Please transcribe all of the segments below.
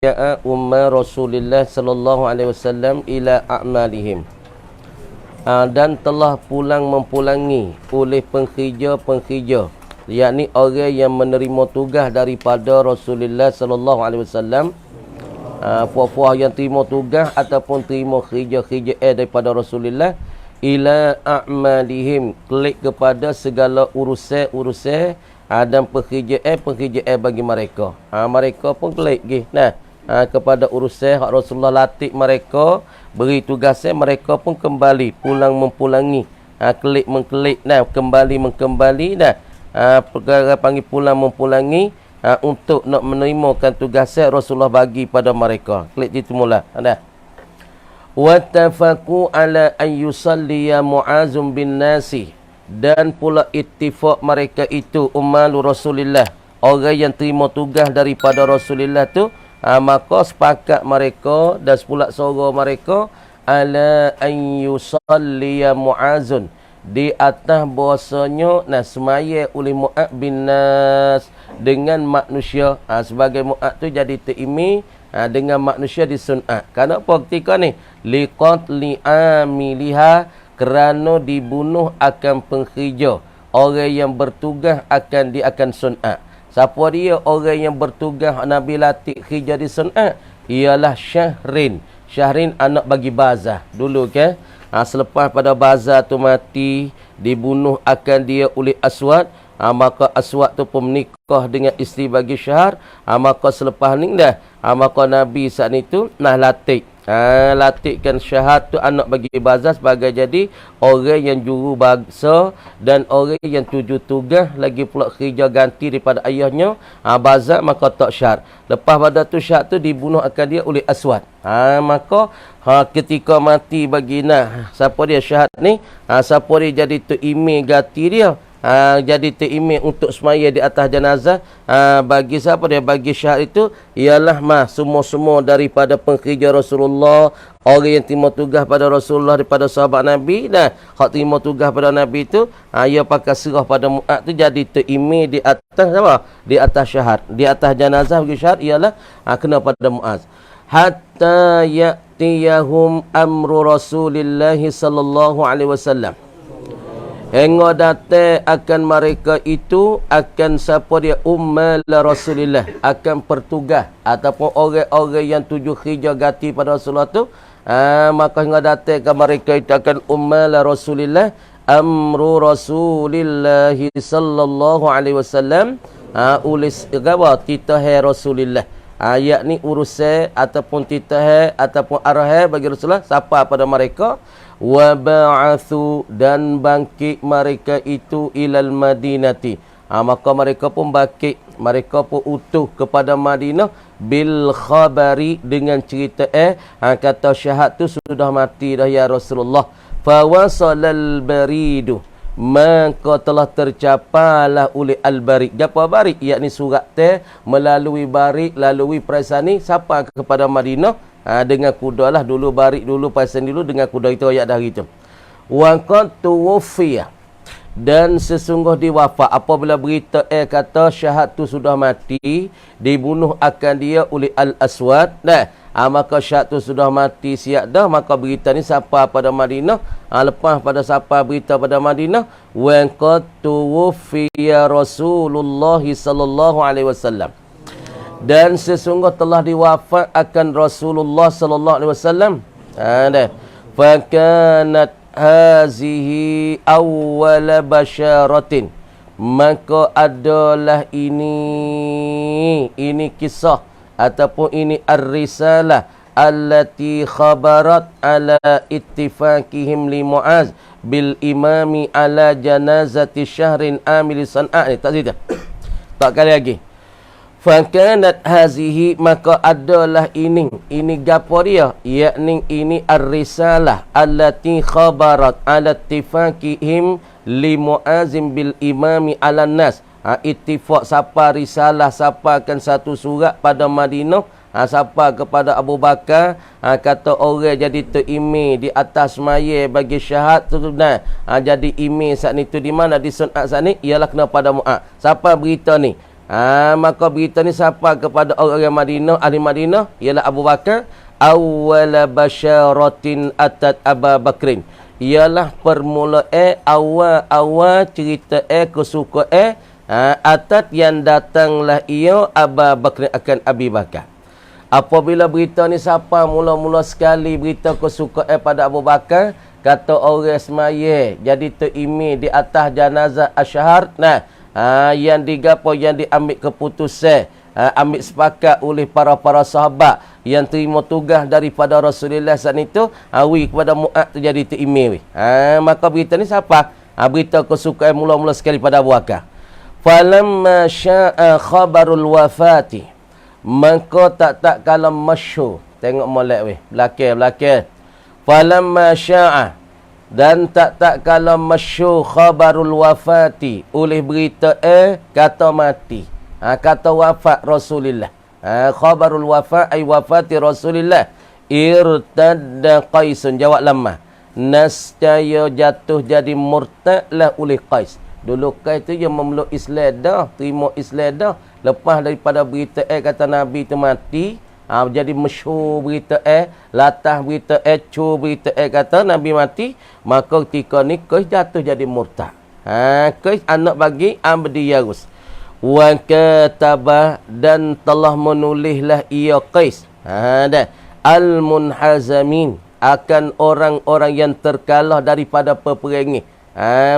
ja'a umma Rasulillah sallallahu alaihi wasallam ila a'malihim. Dan telah pulang mempulangi oleh pengkhija-pengkhija, yakni orang yang menerima tugas daripada Rasulullah sallallahu alaihi wasallam, puan-puan yang terima tugas ataupun terima khija-khija daripada Rasulullah, ila a'malihim, klik kepada segala urusan dan pengkhija bagi mereka. Mereka pun klik gih. Kepada urusan hak Rasulullah latih mereka, beri tugasnya, mereka pun kembali pulang mempulangi, klik mengklik, kembali, perkara panggil pulang mempulangi, untuk nak menerimakan tugasnya Rasulullah bagi pada mereka. Klik itu mula. Wattafaqu ala an yusalliya Mu'azum bin Nasi, dan pula ittifaq mereka itu ummalu Rasulillah, orang yang terima tugas daripada Rasulullah tu, maka sepakat mereka dan pula suara mereka ala an yusalliya Mu'azun, di atas bahasanya semaya oleh Mu'ad bin Nas dengan manusia, sebagai Mu'ad tu jadi terimi dengan manusia di sunat. Kenapa ketika ni liqatli amiliha, kerana dibunuh akan pengkhija, orang yang bertugas dia akan sunat. Siapa dia orang yang bertugas Nabi latih khija di sunat? Ialah Syahrin anak bagi Bazah dulu kan. Selepas pada Bazah tu mati, dibunuh akan dia oleh Aswad, maka Aswad tu pun menikah dengan isteri bagi Syahr. Maka selepas ni maka Nabi saat itu latihkan Syahr tu anak bagi Bazah sebagai jadi orang yang juru bangsa dan orang yang tuju tugas, lagi pula khija ganti daripada ayahnya Bazah, maka tak Syahr. Lepas pada tu Syahr tu dibunuh akan dia oleh Aswad. Maka ketika mati bagi siapa dia Syahr ni, siapa dia jadi tu imi ganti dia, jadi terimik untuk semaya di atas jenazah, bagi siapa dia, bagi Syahr itu ialah semua daripada pengkhija Rasulullah, orang yang terima tugas pada Rasulullah daripada sahabat Nabi. Hak terima tugas pada Nabi itu, ia pakai serah pada Mu'ad tu jadi terimik di atas apa? Di atas Syahr, di atas jenazah bagi Syahr ialah kena pada Mu'ad. Hatta ya'tiyahum amru Rasulillah sallallahu alaihi wasallam, hingga datang akan mereka itu, akan siapa dia, ummal Rasulillah, akan pertugas ataupun orang-orang yang tuju khija ganti pada Rasulullah tu, maka hingga datang akan mereka itu akan ummal Rasulillah, amru Rasulillah sallallahu alaihi wasallam, ulis gawa titah Rasulillah, yakni urusan ataupun titah ataupun arah bagi Rasulullah siapa pada mereka. Wa ba'athu, dan bangkit mereka itu ilal Madinati, maka mereka pun bangkit, mereka pun utuh kepada Madinah bil khabari, dengan cerita kata Syahr tu sudah mati dah ya Rasulullah. Fa wasalal baridu, maka telah tercapailah oleh al-barik. Apa barik? Yakni surat melalui barik, lalui perasani siapa kepada Madinah, dengan kuda lah dulu, barik dulu, pasan dulu dengan kuda, itu ayat dah gitu. Wa qad tuwfiya, dan sesungguh diwafat, apabila berita kata Syahr tu sudah mati, dibunuh akan dia oleh Al-Aswad, maka Syahr tu sudah mati siap dah, maka berita ni siapa pada Madinah, lepas pada siapa berita pada Madinah, wa qad tuwfiya Rasulullah sallallahu alaihi wasallam, dan sesungguh telah diwafat akan Rasulullah sallallahu alaihi wasallam. Fakanat hazihi awwala basyaratin, maka adalah ini kisah ataupun ini ar-risalah allati khabarat ala ittifaqihim li Mu'az bil imami ala janazati Syahrin amil san'a. Tak cerita. Tak kali lagi. Fakanat hazihi, maka adalah ini gapo dia, yakni ini ar-risalah allati khabarat ala ittifaqihim li Mu'azim bil imami ala nas. Ittifaq siapa risalah, siapa akan satu surat pada Madinah, siapa kepada Abu Bakar, kata orang jadi terimi di atas maya bagi Syahr tu, jadi imi saat itu di mana di sunat saat ni, ialah kena pada Mu'ad. Siapa berita ni? Maka berita ni siapa kepada orang Madinah, ahli Madinah, ialah Abu Bakar. Awwala basyaratin atat Abu Bakrin, ialah permulaan awal cerita kesukaan atat yang datanglah ia Abu Bakr akan Abi Bakar. Apabila berita ni siapa mula-mula sekali berita kesukaan pada Abu Bakar, kata orang semaya jadi terimi di atas jenazah asyhar. Yang digapo yang diambil keputusan, ambil sepakat oleh para sahabat yang terima tugas daripada Rasulullah saat itu, kepada Mu'ad tu jadi terimi. Maka berita ni siapa? Berita kesukaan mula-mula sekali pada Abu Bakar. Falamma sya'a khabarul wafati, maka tak kala masyhur. Tengok molek weh, belakang. Falamma sya'a, dan tak kala masyhur khabarul wafati, oleh berita kata mati, kata wafat Rasulullah. Khabarul wafat ay wafati Rasulullah. Irtadda Qaisun, jawab lamah. Nascaya jatuh jadi murtadlah oleh Qais. Dulu Qais tu yang memeluk Islam dah, terima Islam dah. Lepas daripada berita kata Nabi tu mati, jadi masyhur berita latah berita berita kata Nabi mati, maka ketika ni Qais jatuh jadi murtad. Qais anak bagi Abdi Yarus. Wa kataba, dan telah menulislah ia Qais al-munhazamin, akan orang-orang yang terkalah daripada peperangan.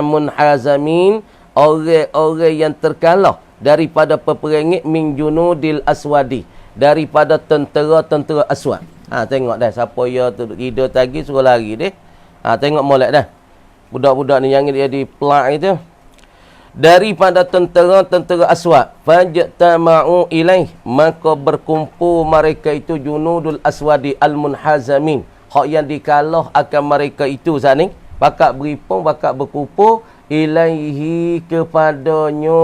Munhazamin, orang-orang yang terkalah daripada peperangan, min junudil aswadi, daripada tentera-tentera aswad. Tengok dah siapa ya tu tidur tadi suruh lari deh. Tengok molek dah. Budak-budak ni yang dia di plak itu, daripada tentera-tentera aswad. Fajtama'u ilaih, maka berkumpul mereka itu junudul aswadi al-munhazamin, hak yang dikalah akan mereka itu zani, bakat beripung, bakat berkumpul ilaihi, kepadanya,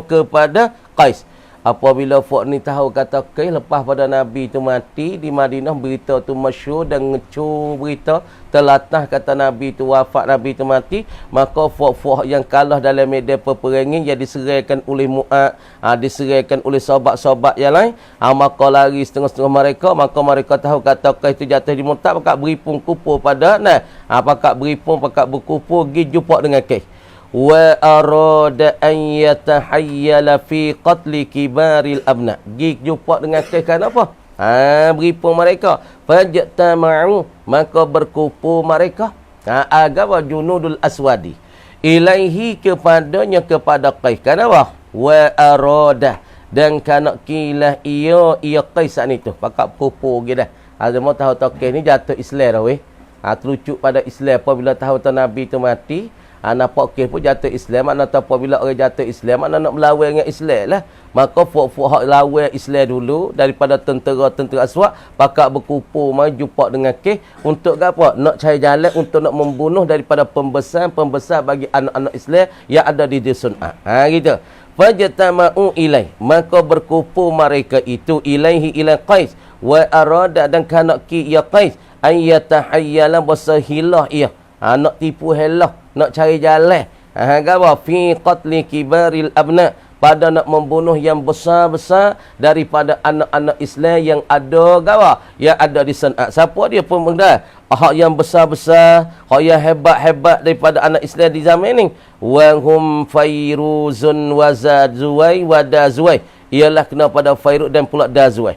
kepada Qais. Apabila Fok ni tahu kata Qais lepas pada Nabi tu mati di Madinah, berita tu masyhur dan ngecur berita telatah kata Nabi tu wafat, Nabi tu mati, maka Fok yang kalah dalam medan peperangan yang diserahkan oleh Mu'ad, diserahkan oleh sahabat-sahabat yang lain, maka lari setengah-setengah mereka, maka mereka tahu kata Qais tu jatuh di murtad, pakat beripung kupur pada pakat beripung, pakat berkupur pergi jumpa dengan Qais. Wa arada an yatahayyala fi qatli kibaril abna, pergi jumpa dengan Qais kan apa? Beripung mereka. Fajtama'u, maka berkumpul mereka, agama junudul aswadi ilaihi, kepadanya, kepada Qais. Kenapa? Wa arada, dan kana kilah ia Qais saat itu pakat kumpul gitu dah. Azam tahu Qais ni jatuh Islam dah weh. Terucuk pada Islam apabila tahu Nabi tu mati. Nampak Qais pun jatuh Islam. Makna apabila orang jatuh Islam, makna nak melawan dengan Islam lah. Maka fuk-fuk hak lawan Islam dulu daripada tentera-tentera aswad, pakat berkumpul mai jumpa dengan Qais untuk apa? Nak cari jalan untuk nak membunuh daripada pembesar bagi anak-anak Islam yang ada di dusun. Gitu. Fajtama'u ilaih, maka berkumpul mereka itu ilaihi ila Qais. Wa arada, dan kana ki ya Qais an yatahayyala wasahilah ia, nak tipu helah, nak cari jalan gawa fi qatli kibaril abna, pada nak membunuh yang besar-besar daripada anak-anak Islam yang ada gawa, yang ada di sana. Siapa dia pemuda hak yang besar-besar, hak yang hebat-hebat daripada anak Islam di zaman ni? Wa hum Fairuzun wa Zazuwai wa Dazuwai, ialah kena pada Fairuz dan pula Dazuwai.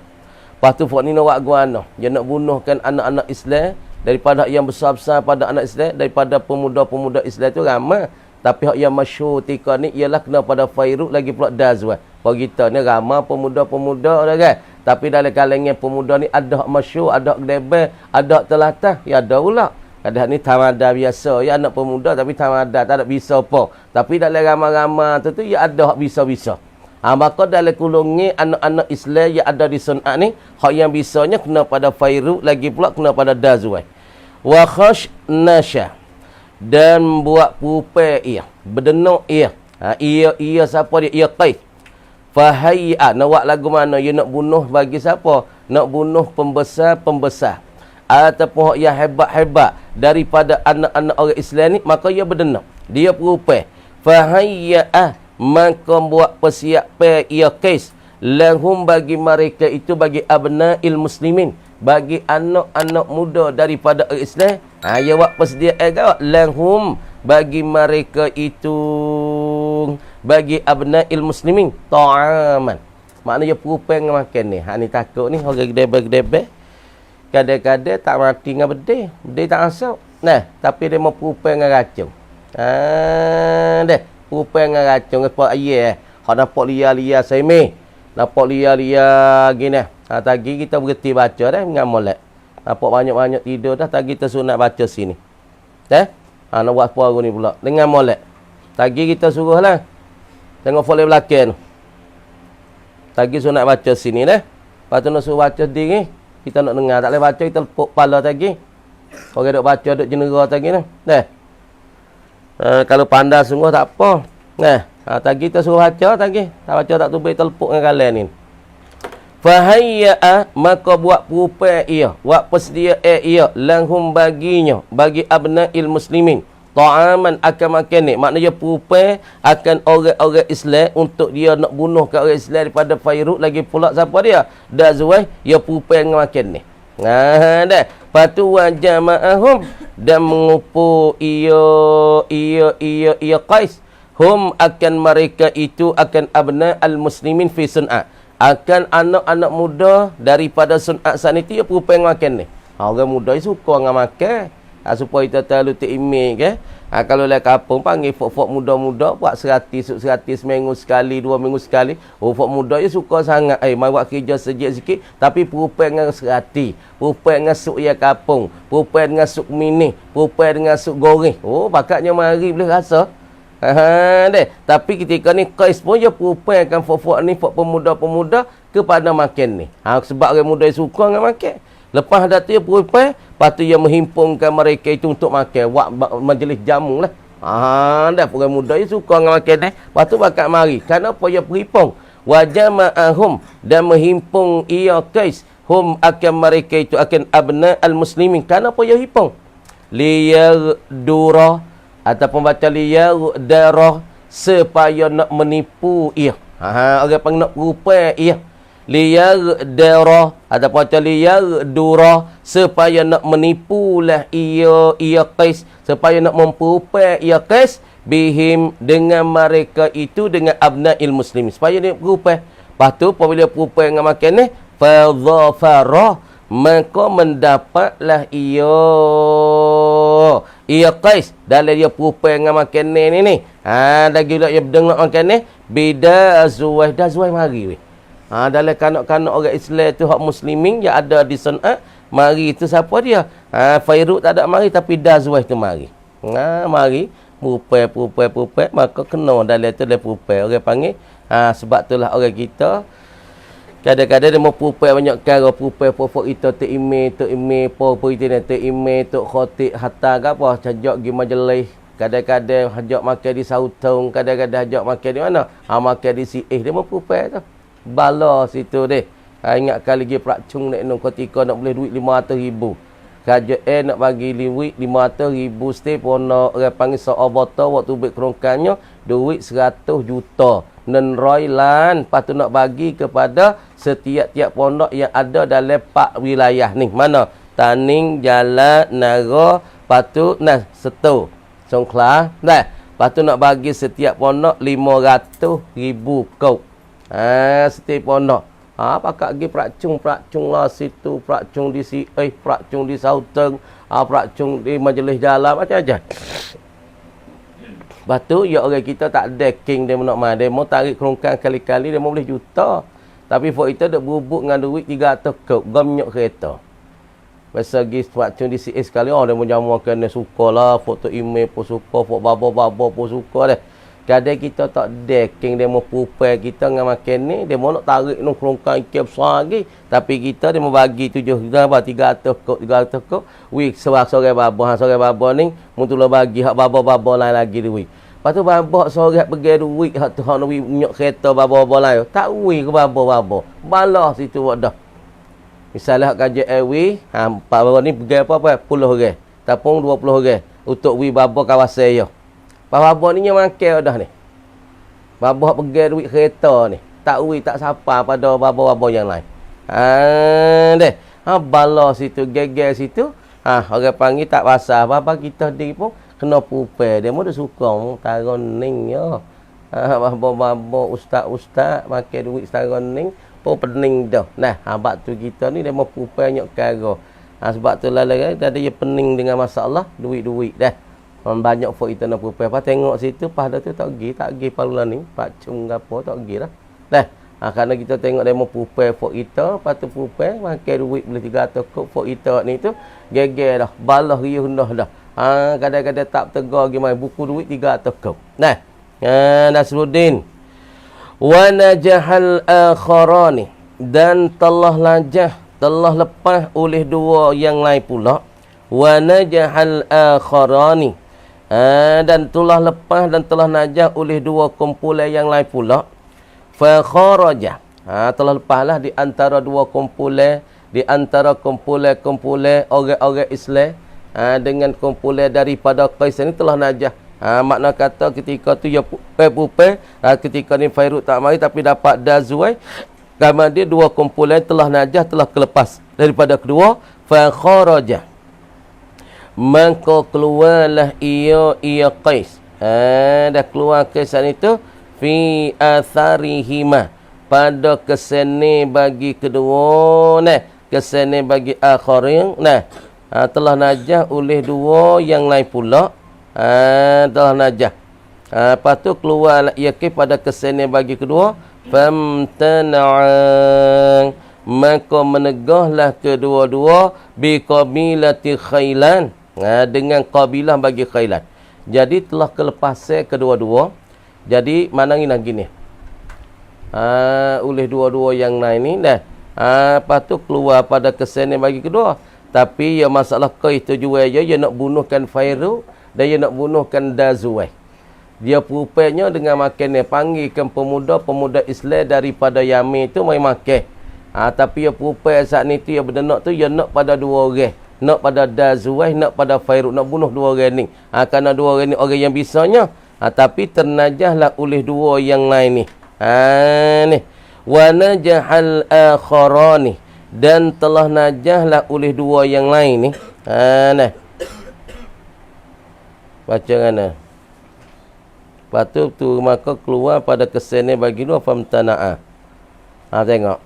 Lepas tu Fok ni nak buat guana, dia nak bunuhkan anak-anak Islam daripada yang besar-besar pada anak Islam, daripada pemuda-pemuda Islam tu ramai. Tapi hak yang masyhur tika ni ialah kena pada Fairuz lagi pula Dazwa. Kalau kita ni ramai pemuda-pemuda dah kan. Tapi dalam kalangan pemuda ni ada hak masyhur, ada hak gedebel, ada hak telatah, ya ada pula. Kadang ni tamada biasa, ya anak pemuda tapi tamada, tak ada bisa apa. Tapi dalam ramai-ramai tu ya ada hak bisa-bisa. Maka dalam kulungi anak-anak Islam yang ada di Sun'at ni, hak yang bisanya kena pada Fairuz, lagi pula kena pada Dazwai. Wa khash nasya, dan buat pupai ia, berdenuk ia. Ia siapa dia? Ia Qais. Fahayya, nak buat lagu mana? Ia nak bunuh bagi siapa? Nak bunuh pembesar-pembesar ataupun hak yang hebat-hebat daripada anak-anak orang Islam ni, maka ia berdenuk. Dia pupai. Fahayya, maka buat persiapan ia kes lahum bagi mereka itu, bagi abna'il muslimin, bagi anak-anak muda daripada Islam. Ya buat persediaan kau lahum bagi mereka itu, bagi abna'il muslimin ta'aman. Maknanya perupang makan ni. Ni takut ni orang gedebek-gedebek. Kadang-kadang tak mati dengan bedih. Bedih tak masuk. Nah, tapi dia mau perupang dengan racun. Deh, perupang dengan racun. Nampak ayah. Kalau nampak liar-liar semeh. Nampak liar-liar gini. Tadi kita berhenti baca dah dengan molek. Nampak banyak-banyak tidur dah. Tadi kita sunat baca sini. Nak buat apa ni pula. Dengan molek. Tadi kita suruh lah. Tengok foley belakang tu. Tadi sunat baca sini dah. Lepas tu nak suruh baca sendiri. Kita nak dengar. Tak boleh baca, kita lepuk kepala tadi. Orang duk baca, duk jenera tadi ni. Kalau pandai sungguh tak apa. Tadi kita suruh baca tadi. Tak baca tak tubuh, kita lepuk dengan kalian ni. Fahayya'a, maka buat perupaan ia, buat persediaan ia, lahum baginya, bagi abna'il muslimin, ta'aman akan makan ni. Maknanya perupaan akan orang-orang Islam untuk dia nak bunuh ke orang Islam daripada Fairuk. Lagi pula siapa dia? Dazwai, dia perupaan dengan makan ni. Dah. Lepas tu wajah ma'ahum, dan mengumpul ia Qais. Hum akan mereka itu, akan abna'al muslimin fi sun'at, akan anak-anak muda daripada sunat saniti, dia perupang makan ni. Orang muda ni suka dengan makan. Supaya kita terlalu terimik ke. Kalau lah kampung panggil fok-fok muda-muda buat serati seminggu sekali, 2 minggu sekali. Fok muda ni suka sangat. Mai buat kerja sejik sikit, tapi perupang dengan serati, perupang dengan sup ya kampung, perupang dengan sup mini, perupang dengan sup goreng. Bakatnya mari boleh rasa. Tapi ketika ni Qais pun dia perupaikan fok-fok ni, fok pemuda-pemuda kepada makan ni. Sebab orang muda suka dengan makan. Lepas dah tu dia perupai, lepas tu dia menghimpunkan mereka itu untuk makan. Buat majlis jamu lah. Dah orang muda dia suka dengan makan ni. Lepas tu bakat mari. Kenapa dia berhimpun? Wajah ma'ahum, dan menghimpun ia Qais. Hum akan mereka itu, akan abna al-muslimin. Kenapa dia himpun? Liyardura, ataupun baca liyardara, supaya nak menipu ia. Orang pang nak perupai ia. Liyardara, ataupun baca liyardura, supaya nak menipulah ia Qais, supaya nak memperupai ia Qais bihim, dengan mereka itu, dengan abna'il muslimin, supaya dia perupai. Lepas tu apabila perupai dengan makan ni, fadhafara, maka mendapatlah ia Qais dalam dia perupai dengan makan ni. Lagi pula dia berdengar makan ni, bida azwaj, dah azwaj mari weh. Dalam kanak-kanak orang Islam tu, hak muslimin yang ada di Sun'at, mari tu siapa dia? Fairuk tak ada mari, tapi dah azwaj tu mari. Mari perupai, maka kena dalam tu dia perupai. Orang panggil, sebab itulah orang kita kadang-kadang dia mau perupai banyak cara. Perupai pokok kita tok email, apa itu ni, tok email, tok khotib, hatta ke apa, hajak pergi majlis. Kadang-kadang hajak makan di Sautong, kadang-kadang hajak makan di mana? Makan di CA, dia mau perupai tu. Bala situ deh. Ingatkan lagi prakcung nak ketika nak boleh duit 500,000. Kerajaan nak bagi duit 500,000 stay pun nak orang panggil seobata waktu duit kerongkannya duit 100 juta. Nenroy lan, lepas tu nak bagi kepada setiap-tiap pondok yang ada dalam 4 wilayah ni. Mana? Taning, Jalan, Nara, lepas tu Seto, Songkhla. Lepas tu nak bagi setiap pondok 500,000 kau. Setiap pondok. Pakak pergi prakcung lah situ, prakcung di CA, prakcung di Sauteng, prakcung di majlis jalan, macam-macam. Lepas tu, ya orang kita tak ada king dia nak main. Dia mau tarik kerongkan kali-kali, dia mau boleh juta. Tapi for itu, dia berubuk dengan duit 300 kop, gomnyok kereta. Biasa pergi prakcung di CA sekali, dia mau jamukan, dia suka lah, foto email pun suka, foto babo-babo pun suka deh. Kadang kita tak deking, dia mau pupai kita dengan makan ni, dia mau nak tarik nak kerongkan ikan besar lagi. Tapi kita dia mau bagi 300 kok. Wih, sore babo ni, muntulah bagi hak babo lain lagi duit. Lepas tu babo sore pergi duit, hak tu hak nak nyok kereta babo lain. Tak wih ke babo. Balah situ dah. Misalnya hak kaji awi, babo ni pergi apa 10 orang. Tapung 20 orang untuk wih babo kawasan yo. Babo ni yang makan dah ni. Babah pergi duit kereta ni. Tak ui, tak sapa pada babo-babo yang lain. Deh. Bala situ, geger situ. Orang panggil tak basah. Bapa kita ni pun kena pupai. Dia pun dia suka. Taroning ya. Babo-babo, ustaz-ustaz makan duit taroning. Pun pening dah. Nah, bab tu kita ni dia mau pupai banyak perkara. Sebab tu lah ada dia pening dengan masalah duit-duit dah. Banyak folk kita nak pupai. Apa tengok situ pada tu tak pergi palulan ni. Pak cung gapo tak pergi dah. Dah. Kerana kita tengok demo pupai folk kita, lepas tu pupai makan duit boleh 300 kop folk kita ni tu geger dah, balah riuh dah dah. Kadang-kadang tak tegar gimana buku duit 300 kop. Nah. Nasruddin wa najahal akharani dan telah lepas oleh dua yang lain pula. Wa najahal akharani dan telah lepas dan telah najah oleh dua kumpulan yang lain pula. Fa kharaja telah lepaslah di antara dua kumpulan, di antara kumpulan orang-orang Islam dengan kumpulan daripada Qais ni telah najah. Makna kata ketika tu ya pupai ketika ni Fairuz tak mari tapi dapat Dazuai, gambar dia dua kumpulan telah najah, telah kelepas daripada kedua. Fa kharaja maka keluarlah ia Qais. Dah keluar kesan itu fi atharihima pada kesene bagi kedua kesene bagi akhirin telah najah oleh dua yang lain pula. Telah najah. Lepas tu keluar ia pada kesene bagi kedua. Famtana'a maka menegahlah kedua-dua bi qabilati Khailan dengan kabilah bagi Khailan. Jadi telah kelepasan kedua-dua. Jadi mana gini. Oleh dua-dua yang lain ni dah. Lepas tu keluar pada kesan bagi kedua. Tapi ya masalah Qais tu jual dia nak bunuhkan Fairuz dan dia nak bunuhkan Dazuai. Dia rupanya dengan makan ni panggilkan pemuda Islam daripada Yamin tu mai makan. Tapi ya rupai saat ni tu ya berdenak tu ya nak pada dua orang. Nak pada Dazuai, nak pada Fairuz, nak bunuh dua orang ni. Kerana dua orang ni orang yang bisanya. Tapi ternajahlah oleh dua yang lain ni. Ni. Wa najahal akharani dan telah najahlah oleh dua yang lain ni. Nah. Baca mana? Lepas tu maka keluar pada kesannya bagi dua famtana'a. Tengok.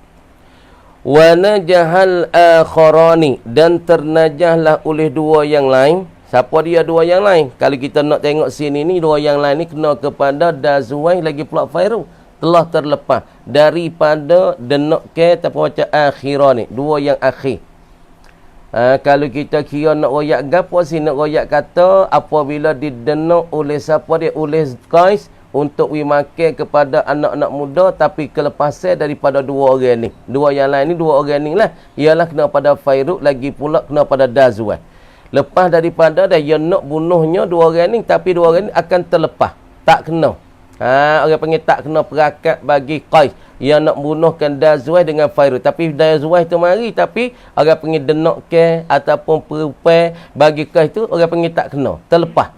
Wa najahal akharani dan ternajahlah oleh dua yang lain. Siapa dia dua yang lain? Kalau kita nak tengok sini ni, dua yang lain ni kena kepada Dazuai lagi pula Fairuz. Telah terlepas daripada denok ke tapi macam akhirah ni. Dua yang akhir. Kalau kita kira nak royak gapo sih, nak royak kata apabila didenok oleh siapa dia? Oleh Qais untuk makan kepada anak-anak muda tapi kelepasan daripada dua orang ni. Dua yang lain ni, dua orang ni lah. Ialah kena pada Fairuz lagi pula kena pada Dazuai. Lepas daripada dia nak bunuhnya dua orang ni tapi dua orang ni akan terlepas. Tak kena. Orang panggil tak kena perakat bagi Qais yang nak bunuhkan Dazuai dengan Fairuz. Tapi Dazuai tu mari tapi orang panggil denok ke ataupun perupai bagi Qais tu orang panggil tak kena. Terlepas.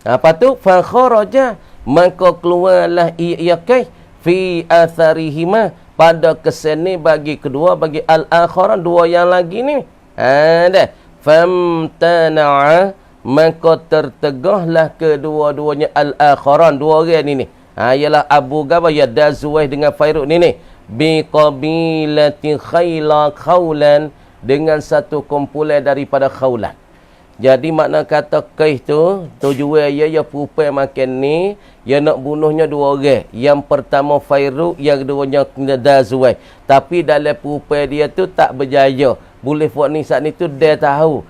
Lepas tu fa kharaja maka keluarlah ia Qais fi atharihima pada keseni bagi kedua bagi al-akharan dua yang lagi ni. Dah. Famtana'a maka tertegahlah kedua-duanya al-akharan dua orang ni. Ialah Abu Gabah ya Dazuai dengan Fairuz ni. Bi qabilati Khaulan dengan satu kumpulan daripada Khaulan. Jadi makna kata Qais tu tujuan ia perupai makan ni, ia nak bunuhnya dua orang. Yang pertama Fairuz, yang keduanya Dazuai. Tapi dalam perupai dia tu tak berjaya. Boleh buat ni saat ni tu dia tahu.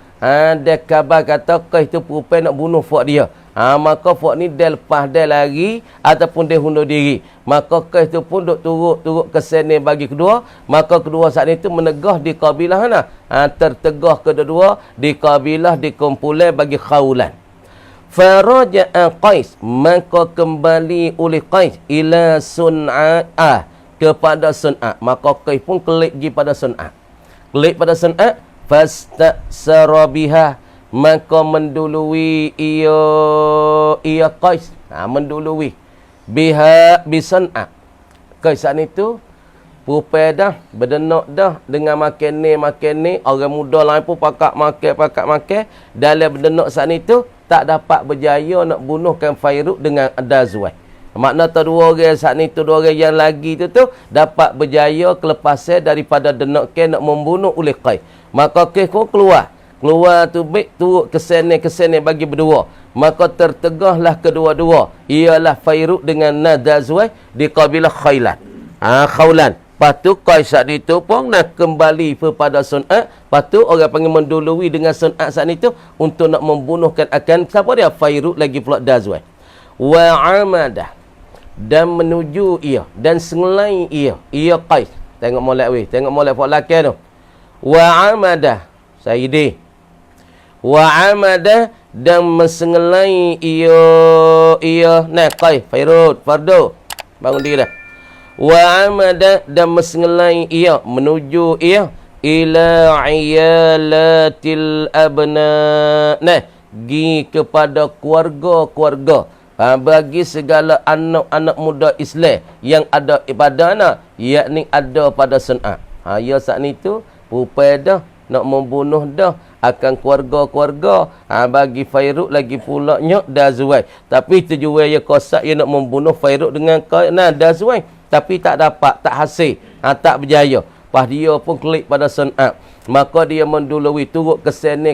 Dia khabar kata Qais tu perupai nak bunuh buat dia. Maka buat ni dia lepas dia lari ataupun dia bunuh diri. Maka Qais tu pun duk turut ke sini bagi kedua. Maka kedua saat ni tu menegah di kabilah mana? Tertegah kedua di kabilah di kumpulan bagi Khaulan. Faraja'a Qais maka kembali oleh Qais ila Sun'a kepada Sun'a. Maka Qais pun kelik pergi pada Sun'a. Kelik pada Sun'a fastasara biha maka mendului ia Qais mendului biha bisan'a. Kisah itu pupai dah, berdenok dah dengan makan ni, orang muda lain pun pakak makan, dalam berdenok saat itu tak dapat berjaya nak bunuhkan Fairuk dengan Dazwai. Makna tu dua orang saat itu, dua orang yang lagi tu dapat berjaya kelepasan daripada denok ke nak membunuh oleh Qais. Maka Qais pun keluar tu baik turut kesene bagi berdua. Maka tertegahlah kedua-dua, ialah Fairuk dengan Dazwai di kabilah Khawlan. Lepas tu Qais saat itu pun nak kembali kepada Sun'at. Lepas tu orang panggil mendului dengan Sun'at saat itu untuk nak membunuhkan akan siapa dia? Fairuk lagi pula Dazwai. Wa amadah, dan menuju ia dan sengelai ia Qais. Tengok molek pak laki tu. Wa amadah Sayyidi. Wa amadah, dan mensengelai ia Qais Fardo bangun diri dah. Wa amada, dan mensengelai ia menuju ia ila iyalatil abna, gi kepada keluarga bagi segala anak-anak muda Islam yang ada pada anak, yakni ada pada Sun'at. Ya saat ni tu rupai dah nak membunuh dah akan keluarga bagi Fairuk lagi pula nyok Dazwai. Tapi tujuan dia kosak dia nak membunuh Fairuk dengan Dazwai, tapi tak dapat, tak hasil, tak berjaya. Pas dia pun klik pada Sun'at. Maka dia mendului turut kesene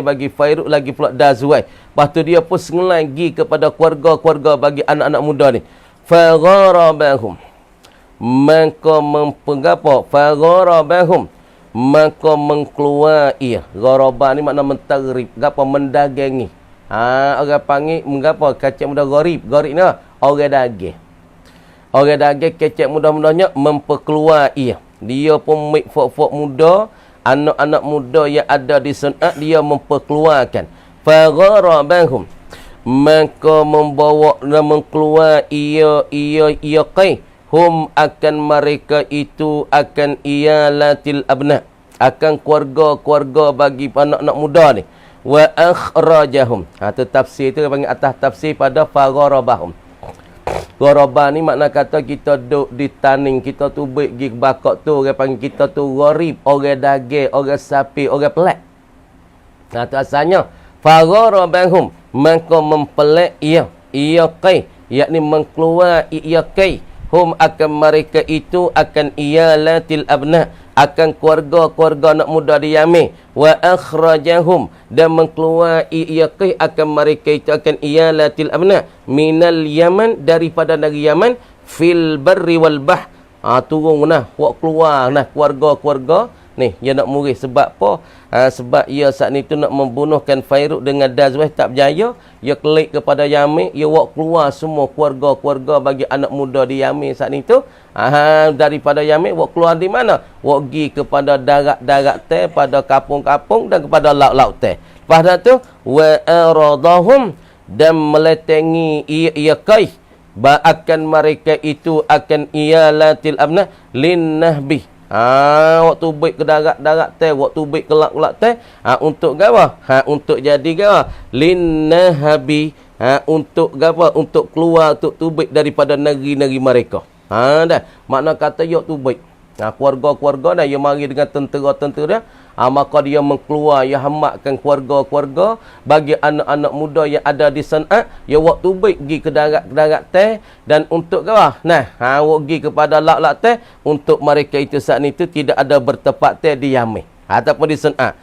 bagi Fairuk lagi pula Dazwai. Lepas tu dia pun sengelai pergi kepada keluarga bagi anak-anak muda ni. Fagharabahum, maka mempengapa? Fagharabahum, maka mengkeluar ia. Gharabah ni makna mentarib, gapo mendagangi. Orang panggil mengapa? Kacak muda gharib ni orang daging. Orang daging kecek muda-mudanya memperkeluar ia. Dia pun fok-fok muda, anak-anak muda yang ada di Sun'at, dia memperkeluarkan. Fagharabahum, maka membawa dan mengkeluar ia Qais, hum akan mereka itu, akan iyalatil abna, akan keluarga bagi anak-anak muda ni. Wa akhrajahum, tu tafsir tu panggil atas tafsir pada fagharabahum. Gharabah ni makna kata kita duduk di taning, kita tu baik pergi bakak tu, orang panggil kita tu gharib, orang daging, orang sapi, orang pelak. Tu asalnya. Fagharabahum, maka mempelak ia Qais, yakni mengkeluar ia Qais, hum akan mereka itu, akan iyalatil abna, akan keluarga anak muda di Yaman. Wa akhrajahum, dan mengkeluar ia Qais akan mereka itu, akan iyalatil abna, minal Yaman, daripada negeri Yaman, fil barri wal bahr. Turun wak keluar keluarga ni dia nak murid. Sebab apa? Sebab ia saat ni tu nak membunuhkan Fairuk dengan Dazwai, tak berjaya. Ia klik kepada Yaman, ia wak keluar semua keluarga bagi anak muda di Yaman saat ni tu. Daripada Yaman wak keluar di mana? Wak pergi kepada darat teh, pada kapung-kapung dan kepada laut-laut teh. Lepas tu wa aradahum, dan meletengi ia Qais akan mereka itu, akan iyalatil abna linnahbi. Waktu baik ke darat teh, waktu baik ke laut teh, untuk gawa? Untuk jadi gawa? Linnahabi, untuk gawa? Untuk keluar, untuk tubik daripada negeri-negeri mereka. Dah. Makna kata yok tubik. Keluarga-keluarga dah, dia mari dengan tentera-tentera. Maka dia mengkeluar, dia hamakkan keluarga bagi anak-anak muda yang ada di Sun'at. Dia waktu baik pergi ke darat teh, dan untuk gawa? Wak pergi kepada laut teh, untuk mereka itu saat itu tidak ada bertepat teh di Yaman ataupun di Sun'at.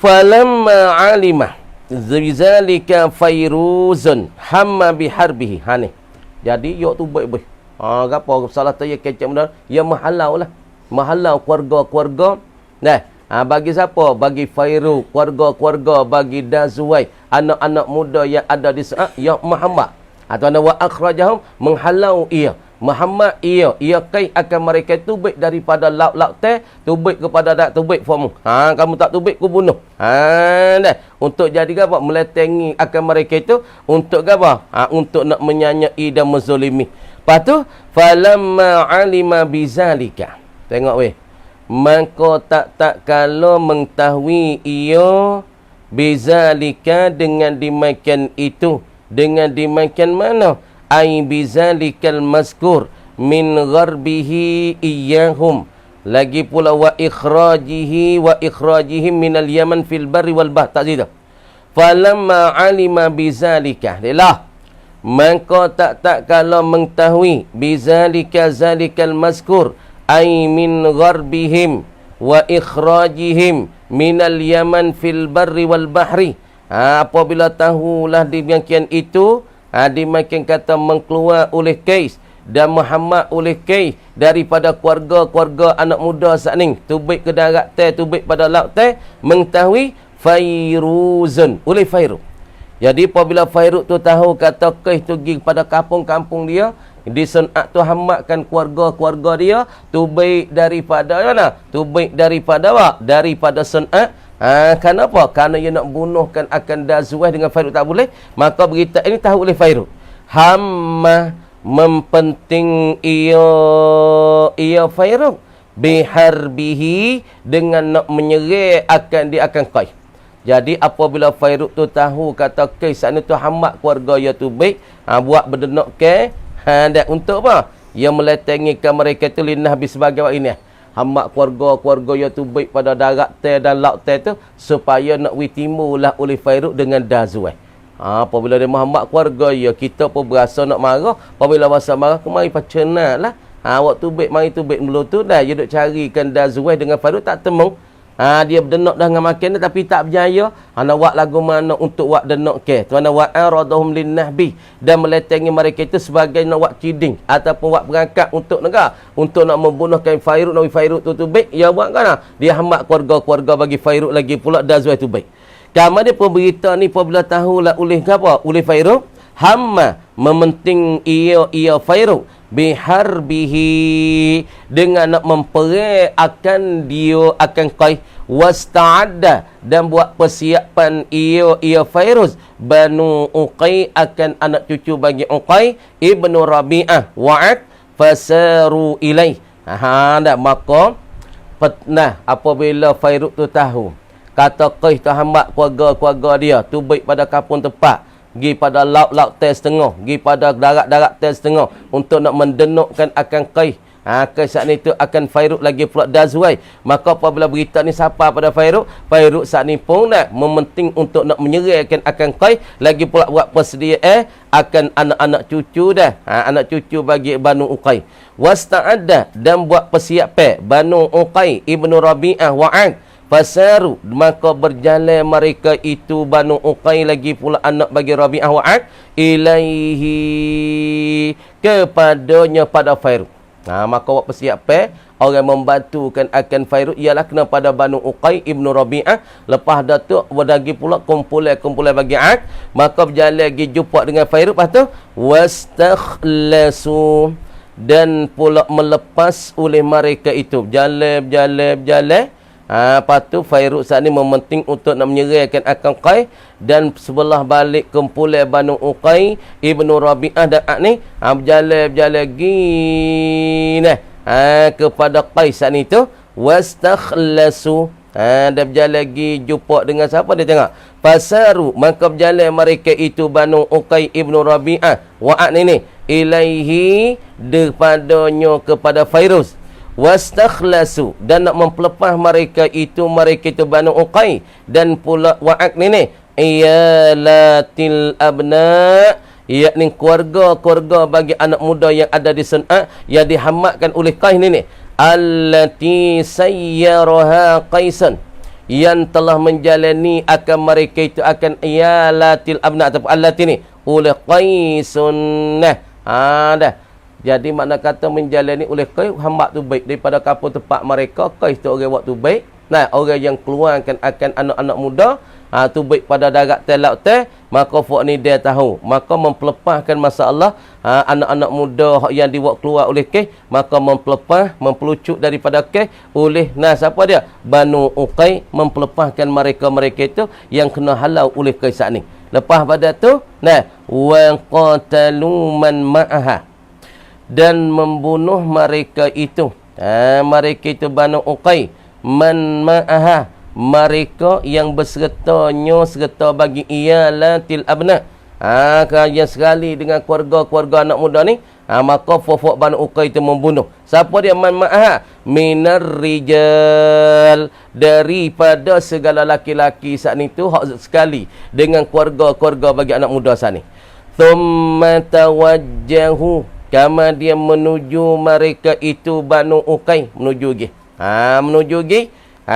Falamma alimah zalika Fairuzun hamma biharbihi. Ni. Jadi yok tu baik. Gapo salah tu ya kecek muda, ya mahalau keluarga. Bagi siapa? Bagi Fairuk, keluarga bagi Dazwai, anak-anak muda yang ada di Sun'at, ya Muhammad. Atau wa akhrajahum, menghalau ia Muhammad ia Qais akan mereka tubik daripada laut teh, tubik kepada dak tubik formu. Kamu tak tubik ku bunuh. Dah. Untuk jadi apa? Meletengi akan mereka itu untuk apa? Untuk nak menyanyai dan menzalimi. Lepas tu falamma alima bizalika. Tengok weh. Maka tak kalau mengetahui ia bizalika, dengan demikian itu, dengan demikian mana ay bizalikal mazkur min gharbihi iyyahum. Lagi pula wa ikhrajihim minal yaman fil barri wal bahr. Tak cerita. Falamma alima bizalika. Lilah. Maka tak kalau mengetahui bizalika zalikal mazkur ay min gharbihim wa ikhrajihim minal yaman fil barri wal bahri. Apabila tahulah demikian itu, demikian kata mengkeluar oleh Qais dan Muhammad oleh Qais daripada keluarga-keluarga anak muda saat ni, tubik ke darat teh, tubik pada laut teh, mengetahui Fairuzun oleh Fairuz. Jadi apabila Fairuz tu tahu kata Qais tu pergi pada kampung-kampung dia, di Sun'at tu hamatkan keluarga-keluarga dia, tubik daripada mana? Tubik daripada apa? Daripada Sun'at. Kenapa? Kerana dia nak bunuhkan akan Dazuwah dengan Fairuz tak boleh. Maka berita ini tahu oleh Fairuz. Hamma mempenting ia Fairuz biharbihi dengan nak menyerang akan dia akan Qais. Jadi apabila Fairuz tu tahu kata Qais sana tu hamat keluarga dia tu baik, buat berdenak ke dan untuk apa? Ia meletengikan mereka tu linah bi sebagai apa ini. Hamat keluarga dia tu baik pada darat teh dan laut teh tu supaya nak witimulah oleh Fairuz dengan Dazuwah. Apabila dia Muhammad keluarga dia, kita pun berasa nak marah. Apabila masa marah, kemari pacenat lah. Waktu baik, mari tu baik dulu tu dah. Dia duk carikan Dazuwah dengan Fairuz tak temu. Dia berdenak dah dengan makan dia, tapi tak berjaya. Nak buat lagu mana untuk buat denak ke. Tuan wa aradahum linnahbi. Dan meletengi mereka itu sebagai nak buat ciding. Ataupun buat perangkat untuk negara. Untuk nak membunuhkan Fairuz. Nabi Fairuz tu baik. Dia buat kan? Dia hamat keluarga-keluarga bagi Fairuz lagi pula Dazuwah tu baik. Kamu dia pemberita ni apabila tahulah oleh apa? Oleh Fairuz. Hamma mementing ia Fairuz biharbihi dengan nak memperang akan dia akan Qais wasta'adda dan buat persiapan ia Fairuz Banu Uqay akan anak cucu bagi Uqay ibnu Rabi'ah wa'ad fasaru ilaih. Maka apabila Fairuz tu tahu kata Qais tu hambat keluarga-keluarga dia tu baik pada kampung tempat, pergi pada laut-laut teh setengah, pergi pada darat-darat teh setengah untuk nak mendenukkan akan Qais. Qais saat ni tu akan Fairuz lagi pula Dazuwah. Maka apabila berita ni sapa pada Fairuz, Fairuz saat ni pun nak mementing untuk nak menyerahkan akan Qais, lagi pula buat persediaan akan anak-anak cucu dah. Anak cucu bagi Banu Uqay. Wasta'adda dan buat persiapan Banu Uqay ibnu Rabi'ah wa'ad fasaru, maka berjalan mereka itu Banu Uqay lagi pula anak bagi Rabi'ah wa'ad ilaihi kepadanya pada Fairuz. Maka buat persiapan orang membantukan akan Fairuz ialah kena pada Banu Uqay ibnu Rabi'ah. Lepas dah tu lagi pula kumpulan bagi Ad, maka berjalan lagi jumpa dengan Fairuz. Lepas tu wastakhlasu dan pula melepas oleh mereka itu berjalan. Lepas tu Fairuz saat ni mementing untuk nak menyerahkan akan Qais dan sebelah balik kumpulan Banu Uqay ibnu Rabi'ah dan Ad ni berjalan lagi kepada Qais saat ni tu wastakhlasu. Dia berjalan lagi jumpa dengan siapa dia tengok fasaru, maka berjalan mereka itu Banu Uqay ibnu Rabi'ah wa Ad ni ilaihi depadanya kepada Fairuz. Wastakhlasu dan nak mempelepas mereka itu Banu Uqay dan pula wa'ak ni iyalatil abna, yakni keluarga bagi anak muda yang ada di Sun'at yang dihamatkan oleh Qais ni allati sayyaraha Qaisan, yang telah menjalani akan mereka itu akan iyalatil abna ataupun allati ni oleh Qaisun. Dah. Jadi makna kata menjalani oleh Qais hambat tu baik daripada kampung tempat mereka. Qais tu orang buat tu baik. Orang yang keluarkan akan anak-anak muda tu baik pada darat teh laut teh, maka fok ni dia tahu, maka mempelepaskan masalah anak-anak muda yang dibuat keluar oleh Qais, maka mempelucuk daripada Qais oleh siapa dia? Banu Uqay, mempelepaskan mereka itu yang kena halau oleh Qais saat ni. Lepas pada tu wa qatalu man ma'aha dan membunuh mereka itu Banu Uqay man ma'aha mereka yang serta bagi iyalatil abna Yang sekali dengan keluarga-keluarga anak muda ni, maka Fofok Banu Uqay itu membunuh. Siapa dia? Minar rijal, daripada segala laki-laki saat ni tu hak sekali dengan keluarga-keluarga bagi anak muda saat ni. Thumma tawajjahu, kama dia menuju mereka itu Banu Uqay, menuju gi. Menuju gi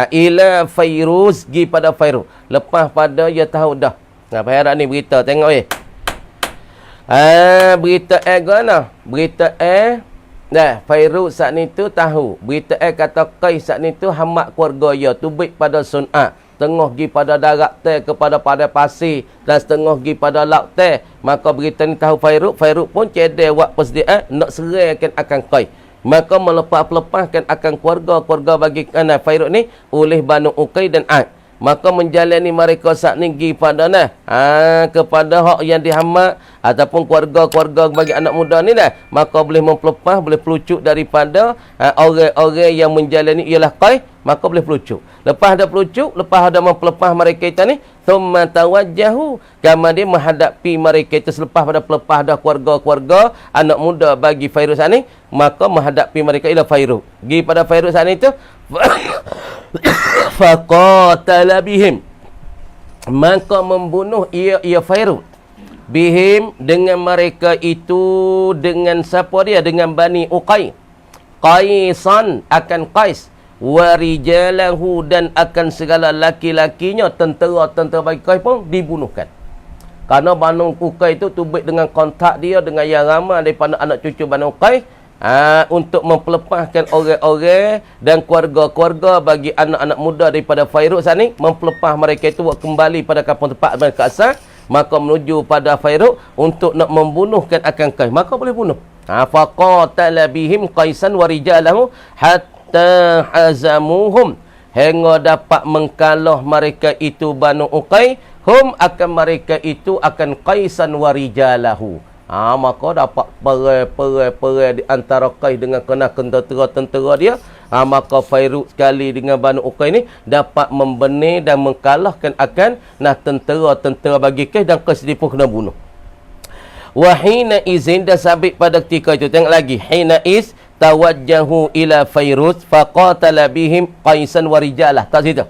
ila Fairuz, gi pada Fairuz. Lepas pada dia tahu dah. Apa heran ni berita, tengok berita gana? Berita dah Fairuz saat ni tu tahu. Berita kata Qais saat ni tu hamak keluarga dia tubik pada Sun'a. Tengah gi pada darat teh kepada pasir dan setengah gi pada laut teh. Maka berita ni tahu Fairuz. Fairuz pun cedek buat persediaan nak serahkan akan Qais. Maka melepaskan akan keluarga-keluarga bagi Fairuz ni oleh Banu Uqay dan Ad. Maka menjalani mereka saat ni pergi pada kepada hak yang dihamak ataupun keluarga-keluarga bagi anak muda ni dah, maka boleh mempelepas, boleh pelucuk daripada orang-orang yang menjalani ialah Qais, maka boleh pelucuk. Lepas ada pelucuk, lepas ada mempelepas mereka itu ni, thumma tawajjahu, kama dia menghadapi mereka itu selepas pada pelepah dah keluarga-keluarga anak muda bagi Fairuz ni, maka menghadapi mereka ialah Fairuz. Pergi pada Fairuz ni tu faqatala bihim, maka membunuh ia Fairuz bihim dengan mereka itu, dengan siapa dia? Dengan Bani Uqay, Qaisan akan Qais, warijalahu dan akan segala laki-lakinya, tentera-tentera bagi Qais pun dibunuhkan. Karena Banu Uqay itu tubik dengan kontak dia dengan yang ramai daripada anak cucu Banu Uqay, untuk mempelepaskan orang-orang dan keluarga-keluarga bagi anak-anak muda daripada Fairuz ni, mempelepah mereka itu kembali pada kampung tempat mereka asal, maka menuju pada Fairuz untuk nak membunuhkan akan Qais, maka boleh bunuh. Faqatala bihim Qaisan wa rijalahu hatta hazamuhum, hingga dapat mengkalah mereka itu Banu Uqay, hum akan mereka itu akan Qaisan wa rijalahu. Maka dapat perai di antara Qais dengan kena tentera-tentera dia. Maka Fairuz sekali dengan Banu Uqay ni dapat membenih dan mengkalahkan akan tentera-tentera bagi Qais, dan Qais pun kena bunuh. Wahina izin, dah sabit pada ketika itu. Tengok lagi. Hina iz tawajjahu ila Fairuz faqatala bihim Qaisan wa rijalah. Tak situ.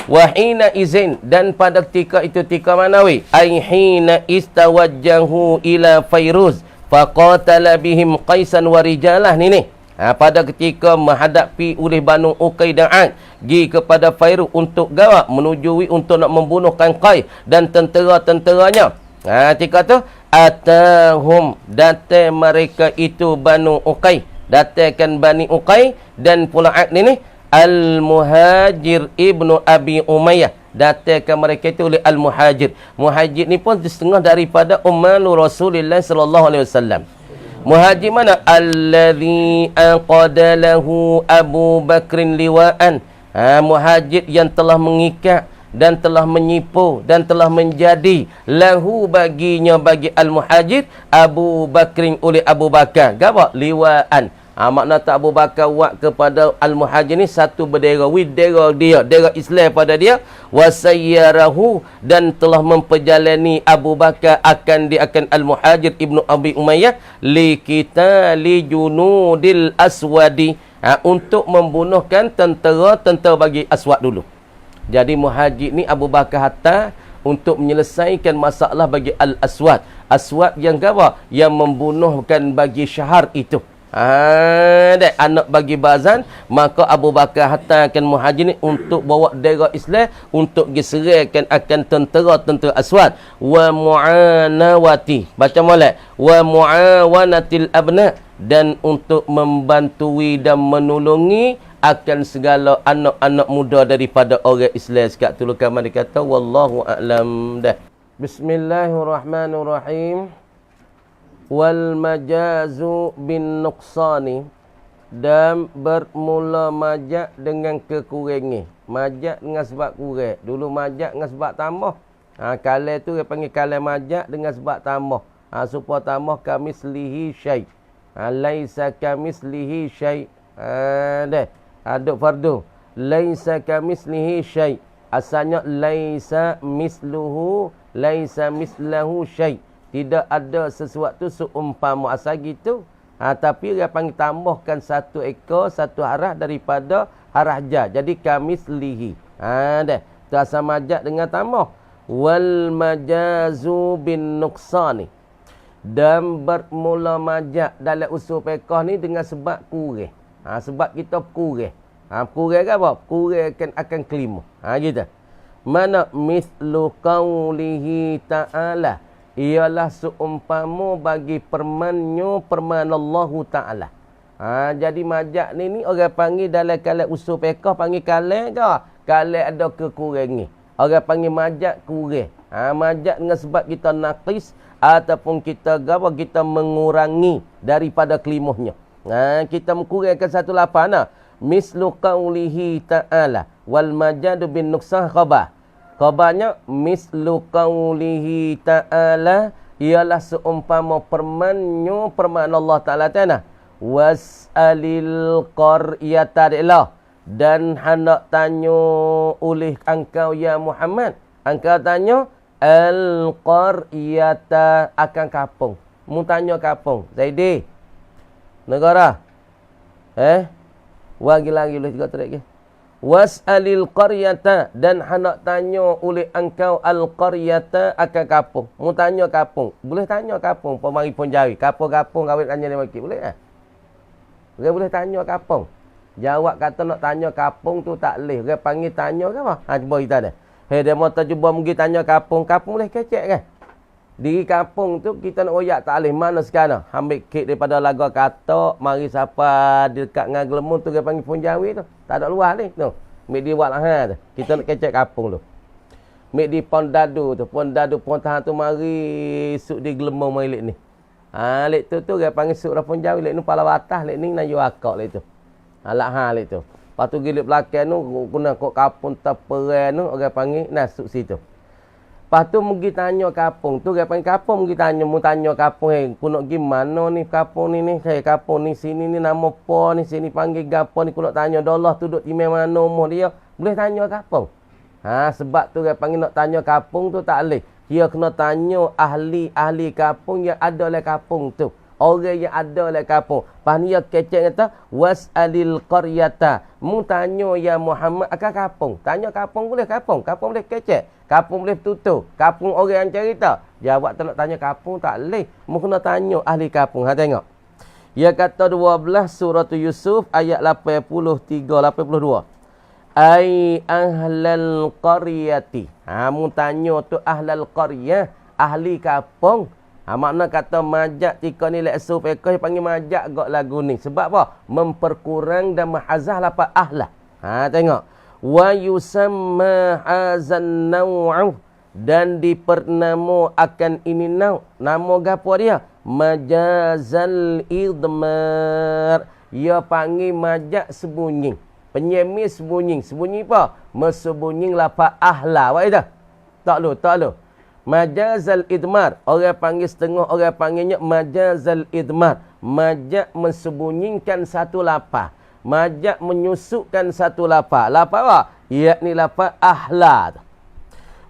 Wahina izin, dan pada ketika itu ketika mana weh? Ai hina istawajjahu ila Fairuz faqatala bihim Qaisan wa rijalah ni. Pada ketika menghadapi oleh Banu Uqay dan Ad, pergi kepada Fairuz untuk gawat menujui untuk nak membunuhkan Qais dan tentera-tenteranya. Ketika tu atahum, datang mereka itu Banu Uqay, datangkan Bani Uqay dan pula Ad ni Al-Muhajir ibnu Abi Umayyah, datangkan mereka itu oleh Al-Muhajir. Muhajir ni pun setengah daripada ummalu Rasulullah sallallahu alaihi wasallam. Muhajir mana? Allazi aqadalahu Abu Bakrin liwa'an. Muhajir yang telah mengikat dan telah menyipu dan telah menjadi lahu baginya, bagi Al-Muhajir, Abu Bakrin oleh Abu Bakar. Gapa? Liwa'an. Makna tak Abu Bakar buat kepada Al-Muhajir ni satu bendera, bendera dia, bendera Islam pada dia. Wasayyarahu, dan telah memperjalani Abu Bakar akan Al-Muhajir ibnu Abi Umayyah li junudil aswadi, untuk membunuhkan tentera bagi Aswad dulu. Jadi Muhajir ni Abu Bakar hantar untuk menyelesaikan masalah bagi Al-Aswad. Aswad yang gawa, yang membunuhkan bagi Syahar itu. Anak bagi Bazan, maka Abu Bakar hantarkan Muhajir ni untuk bawa bendera Islam untuk diserahkan akan tentera Aswad. Wa mu'anawati, baca molek, wa mu'awanatil abna, dan untuk membantui dan menolongi akan segala anak-anak muda daripada orang Islam. Sekat tu luka mari kata wallahu a'lam dah. Bismillahirrahmanirrahim. Wal majazu bin nuqsani, dan bermula majak dengan kekurangan. Majak dengan sebab kurang. Dulu majak dengan sebab tambah. Kalah tu dia panggil kalah majak dengan sebab tambah. Supaya tambah kamislihi syai'. Laisa kamislihi syai'. Dah. Aduk fardu. Laisa kamislihi syai'. Asalnya laisa misluhu laisa mislahu syai'. Tidak ada sesuatu seumpama asal gitu. Tapi dia panggil tambahkan satu ekor, satu harah daripada harah ja. Jadi kamislihi. Dah. Tu asal majaz dengan tambah. Wal majazu bin nuqsani. Dan bermula majaz dalam usul fiqh ni dengan sebab kurang. Sebab kita kurang. Kurang ke apa? Kurang akan kelima. Gitu. Mana mislu qawlihi ta'ala. Ialah seumpama bagi permannya perman Allah Ta'ala. Jadi majaz ni orang panggil dalam kalam usul fiqh panggil kalam ke? Kalam ada kekurangan. Orang panggil majaz kurang. Majaz dengan sebab kita naqis ataupun kita mengurangi daripada kelimahnya. Kita mengkurangkan satu lapan. Mislu qawlihi ta'ala wal majadu bin nuqsah khabar. Khabarnya mislu qawlihi ta'ala ialah seumpama permannya perman Allah Ta'ala tanah. Was'alil qaryata ilah. Dan hendak tanya oleh engkau ya Muhammad. Engkau tanya al-qaryata akan kampung. Mu tanya kampung. Zaidi. Negara. Wagi lagi boleh juga terik ke? Was'alil qaryata dan hendak tanya oleh engkau al-qaryata akan kampung. Mu tanya kampung. Boleh tanya kampung. Pemari pun jari. Kampung-kampung kawin tanya dia makik. Boleh tak? Boleh tanya kampung. Jawab kata nak tanya kampung tu tak boleh. Orang panggil tanya ke apa? Cuba kita dah. Dia mahu cuba pergi tanya kampung. Kampung boleh kecek kan? Diri kampung tu kita nak oyak tak boleh. Mana sekarang? Ambil kek daripada lagu katok. Mari siapa dekat dengan gelemun tu. Dia panggil pun jawi tu. Tak ada luar ni. Tu. Ambil di buat lah tu. Kita nak kecek kampung tu. Ambil di pon dadu tu. Pon dadu pon tahan tu mari suk di gelemun mari lek ni. Lek tu dia panggil suk dah pun jawi. Lek ni pala atas. Lek ni nak akak lek tu. Alat hal itu. Lepas tu gilip belakang tu, guna kok kapung teperan tu, orang panggil nasuk situ. Lepas tu pergi tanya kapung tu, orang panggil kapung pergi tanya, mu tanya kapung, ku nak gimana ni kapung ni, kapung ni sini ni nama apa ni, sini panggil gapo ni, ku nak tanya dolah tu duduk di mana umur dia, boleh tanya kapung. Sebab tu orang panggil nak tanya kapung tu tak boleh. Dia kena tanya ahli kapung yang ada dalam kapung tu. Orang yang ada dalam kampung. Lepas ni dia kecek kata, was'alil qaryata. Mu tanya ya Muhammad akan kampung. Tanya kampung boleh kampung. Kampung boleh kecek. Kampung boleh tutup. Kampung orang yang cerita. Jawab tak nak tanya kampung tak boleh. Mu kena tanya ahli kampung. Tengok. Dia kata 12 surah Yusuf ayat 83-82. Ai ahlal qaryati. Mu tanya tu ahlal qaryah. Ahli kampung. Makna kata majak tika ni leksu fiqh panggil majak gak lagu ni. Sebab apa? Memperkurang dan mahazah lapat ahlah. Tengok. Wa yusamma hazan naw'u dan dipernama akan ini naw'. Nama gapo dia? Majazal idmar. Ia panggil majak sembunyi. Penyemi sembunyi. Sembunyi apa? Mesembunyi lapat ahlah. Apa itu? Tak lu. Majazal idmar. Orang panggil setengah, orang panggilnya majazal idmar. Majak mensembunyikan satu lapar. Majak menyusukkan satu lapar. Lapar apa? Iaitu lapar ahla.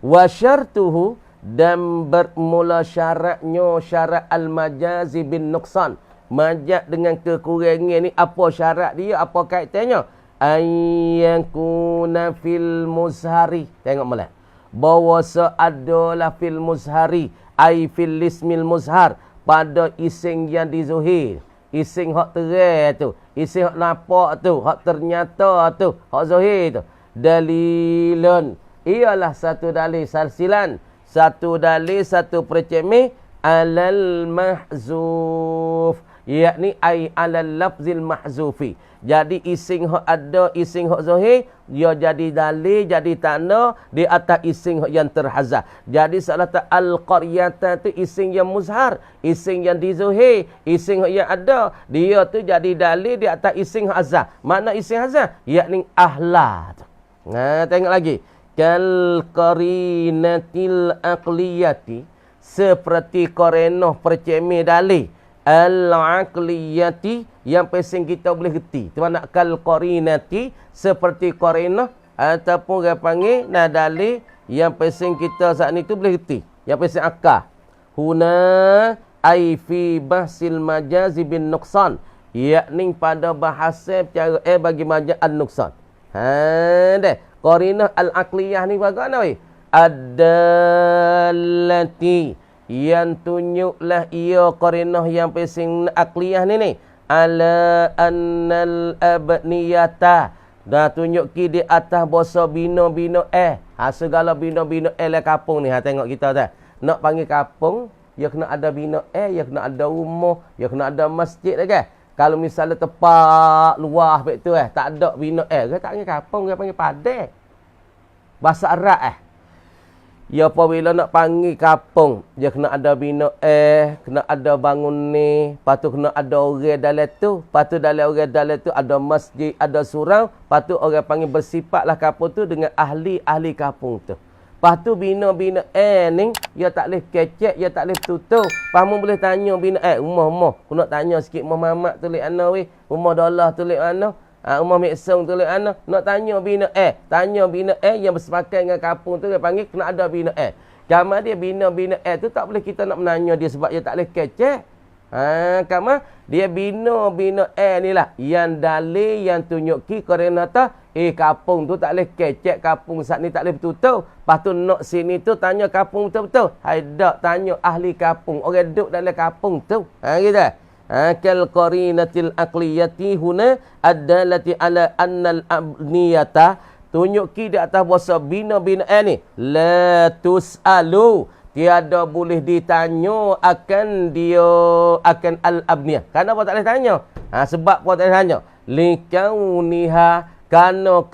Wa syartuhu dan bermula syaratnya syarat al-majazi bin nuqsan. Majak dengan kekurangan ni apa syarat dia? Apa kaitannya? Ayyakuna fil muzhari. Tengok molek. Bahawa seadalah fil muzhari ai fil ismil muzhar pada ising yang dizuhir, ising hak terang tu, ising hak nampak tu, hak ternyata tu, hak zahir tu, dalilun ialah satu dalil salsilan, satu dalil satu percemeh alal mahzuf, yakni ai alal lafzil mahzufi. Jadi ising hak ada, ising hak zahir, dia jadi dalil, jadi tanda di atas ising hak yang terhazaf. Jadi salah tak al-qaryata tu ising yang muzhar, ising yang dizuhir, ising hak yang ada, dia tu jadi dalil di atas ising hak hazaf. Mana ising hazaf? Yakni ahla. Tengok lagi. Kal qarinatil aqliyati, seperti qarinah percemeh dalil. Al-aqliyati yang pesing kita boleh reti. Tu nak kal qarinati seperti qarinah ataupun orang panggil dalil yang pesing kita saat ni tu boleh reti. Yang pesen akah. Huna ai fi bahsil majazi bin nuqsan. Yakni pada bahasa cara bagi majaz an-nuqsan. Deh. Qarinah al-aqliyah ni bagaimana weh? Ad-dallati yang tunjuklah ia qarinah yang pesing aqliyah ni ala annal abniyata dah tunjuk ki di atas bahasa bina-bina segala bina-bina le kampung ni tengok kita dah nak panggil kampung ya kena ada bina ya kena ada rumah ya kena ada masjid kan. Kalau misalnya tempat luas baik tu tak ada bina ke tak panggil kampung, dia panggil padang. Bahasa Arab ya apabila nak panggil kampung, dia kena ada bina kena ada bangun ni, lepas tu kena ada orang dalam tu, lepas tu dalam orang dalam tu ada masjid, ada surau, lepas tu orang panggil bersifatlah kampung tu dengan ahli-ahli kampung tu. Lepas tu bina-bina ni, dia tak boleh kecek, dia tak boleh tutup. Pahamu boleh tanya bina rumah-rumah. Aku nak tanya sikit rumah mamak tulis mana weh, rumah dolah tulis mana, rumah meksong tulis mana. Nak tanya bina tanya bina yang bersepakat dengan kampung tu, dia panggil kena ada bina Kamar dia bina-bina tu tak boleh kita nak menanya dia sebab dia tak boleh kecek. Kamar dia bina-bina ni lah yang dalil yang tunjuk kerana kampung tu tak boleh kecek, kampung saat ni tak boleh betul-betul. Lepas tu nak sini tu tanya kampung betul-betul. Tak tanya ahli kampung, orang duduk dalam kampung tu. Gitu. Kal qarinatil aqliyati huna adallati ala annal abniyata tunjuk ki di atas bahasa bina-bina ni la tusalu tiada boleh ditanya akan dia akan al-abniyah. Kenapa tak boleh tanya? Sebab apa tak boleh tanya? Likauniha kerana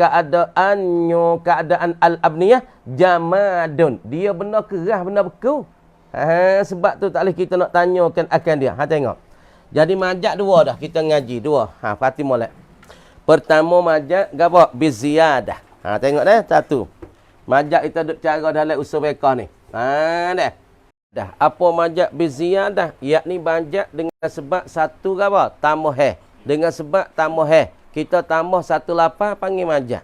keadaan al-abniyah jamadun. Dia benar keras, benar beku. Sebab tu tak boleh kita nak tanyakan akan dia. Tengok. Jadi majaz dua dah. Kita ngaji dua. Fatih molek. Pertama majaz, apa? Biziyadah. Tengok dah. Satu. Majaz kita duduk cara dalam usul fiqh ni. Dah. Apa majaz biziyadah? Yakni majaz dengan sebab satu apa? Tambah dengan sebab tambah kita tambah satu lapar panggil majaz.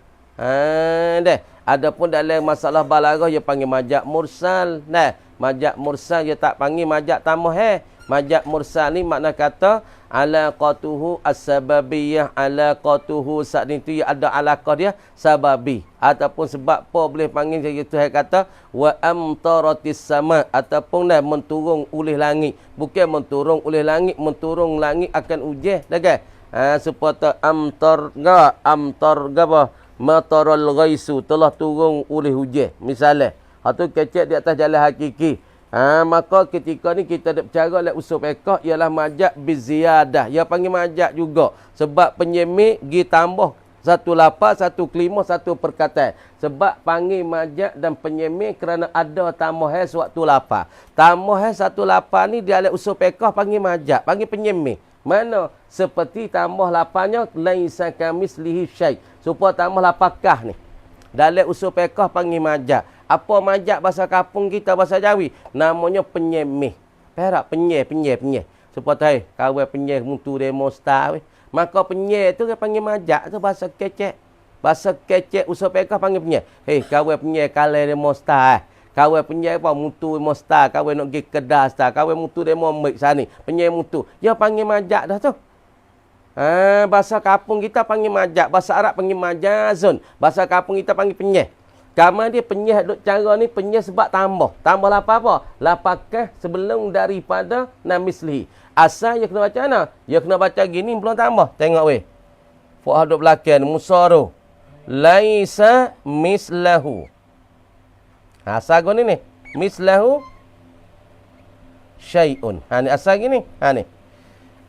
Adapun dalam masalah balaghah dia panggil majaz mursal. Majaz mursal dia tak panggil majaz tambah Majaz mursal ni makna kata alaqatuhu as-sababiyah, alaqatuhu saat itu ada alaqah dia sababi ataupun sebab apa boleh panggil gitu kata wa amtaratis sama ataupun menturun oleh langit, bukan menturun oleh langit, menturun langit akan hujan dah kan. Supaya amtar apa mataral ghaisu telah turun oleh hujan misalnya atau kecek di atas jalan hakiki. Maka ketika ni kita ada bercara oleh usul fiqh ialah majaz biziyadah. Dia panggil majaz juga sebab penyemik gi tambah satu lapar, satu kelima, satu perkataan. Sebab panggil majaz dan penyemik kerana ada tambah suatu lapar. Tambah satu lapar ni dia oleh usul fiqh panggil majaz, panggil penyemik. Mana seperti tambah laparnya laisa kamislihi syai. Supaya tambah lapakah ni. Dalam usul fiqh panggil majaz. Apa majaz bahasa kampung kita, bahasa Jawi? Namanya penyemih. Perak, penyeh. Supaya kawan penyeh mutu demo star. Maka penyeh tu dia panggil majaz tu bahasa kecek. Bahasa kecek usul fiqh panggil penyeh. Kawan penyeh kalah demo star. Kawan penyeh apa? Mutu demo star. Kawan nak pergi kedah star. Kawan mutu demo mik sana. Penyeh mutu. Dia panggil majaz dah tu. Bahasa kampung kita panggil majaz. Bahasa Arab panggil majazun. Bahasa kampung kita panggil penyeh. Kamar dia penyeh duk cara ni penyeh sebab tambah. Tambah lapar apa? Lapakah sebelum daripada namisli. Asal dia kena baca mana? Dia kena baca gini belum tambah. Tengok weh. Fuah duk belakang musaru. Laisa mislahu. Asal gini ni. Mislahu syai'un. Ni asal gini. Ni.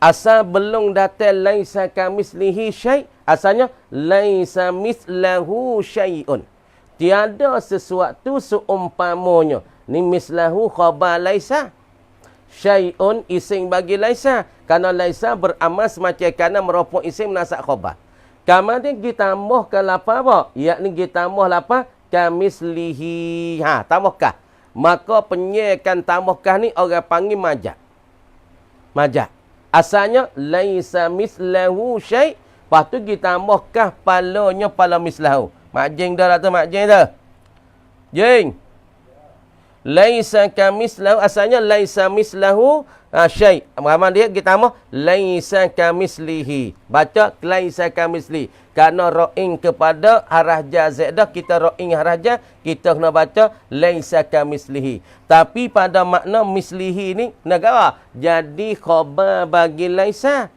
Asal belum datang laisa kamislihi syai'. Asalnya laisa mislahu syai'un. Tiada sesuatu seumpamanya. Ni mislahu khabar laisa. Syai'un isim bagi laisa. Kerana laisa beramal semacam kerana merupakan isim nasab khabar. Kemudian kita tambahkan lapar apa? Yakni kita tambah lapar kamislihi. Tambahkah. Maka penyekan tambahkah ni orang panggil majaz. Majaz. Asalnya laisa mislahu syai'. Lepas tu kita tambahkah palanya pala mislahu. Mak Jeng dah tu, Mak Jeng dah. Jeng. Laisa kamislahu, asalnya laisa mislahu syai'. Ramai dia kita mah laisa kamislihi. Baca laisa kamisli. Karena ra'in kepada harah ja zaidah, kita ra'in harah ja, kita kena baca laisa kamislihi. Tapi pada makna mislihi ni negara. Jadi khabar bagi laisa.